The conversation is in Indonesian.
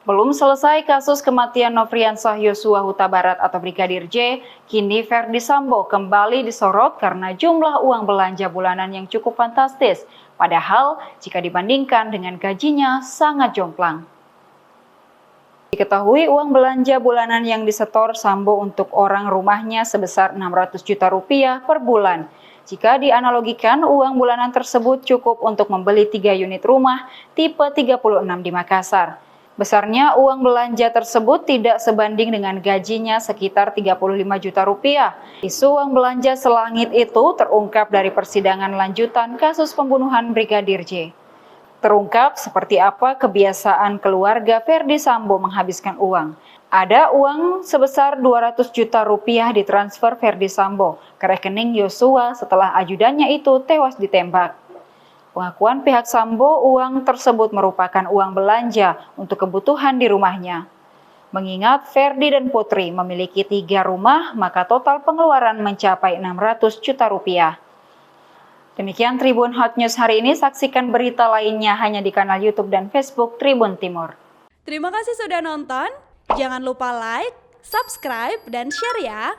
Belum selesai kasus kematian Nofriansah Yosua Huta Barat atau Brigadir J, kini Verdi Sambo kembali disorot karena jumlah uang belanja bulanan yang cukup fantastis. Padahal jika dibandingkan dengan gajinya sangat jomplang. Diketahui uang belanja bulanan yang disetor Sambo untuk orang rumahnya sebesar 600 juta rupiah per bulan. Jika dianalogikan, uang bulanan tersebut cukup untuk membeli 3 unit rumah tipe 36 di Makassar. Besarnya uang belanja tersebut tidak sebanding dengan gajinya sekitar 35 juta rupiah. Isu uang belanja selangit itu terungkap dari persidangan lanjutan kasus pembunuhan Brigadir J. Terungkap seperti apa kebiasaan keluarga Verdi Sambo menghabiskan uang. Ada uang sebesar 200 juta rupiah ditransfer Verdi Sambo ke rekening Yosua setelah ajudannya itu tewas ditembak. Pengakuan pihak Sambo, uang tersebut merupakan uang belanja untuk kebutuhan di rumahnya. Mengingat Verdi dan Putri memiliki 3 rumah, maka total pengeluaran mencapai 600 juta rupiah. Demikian Tribun Hot News hari ini, saksikan berita lainnya hanya di kanal YouTube dan Facebook Tribun Timur. Terima kasih sudah nonton, jangan lupa like, subscribe, dan share ya!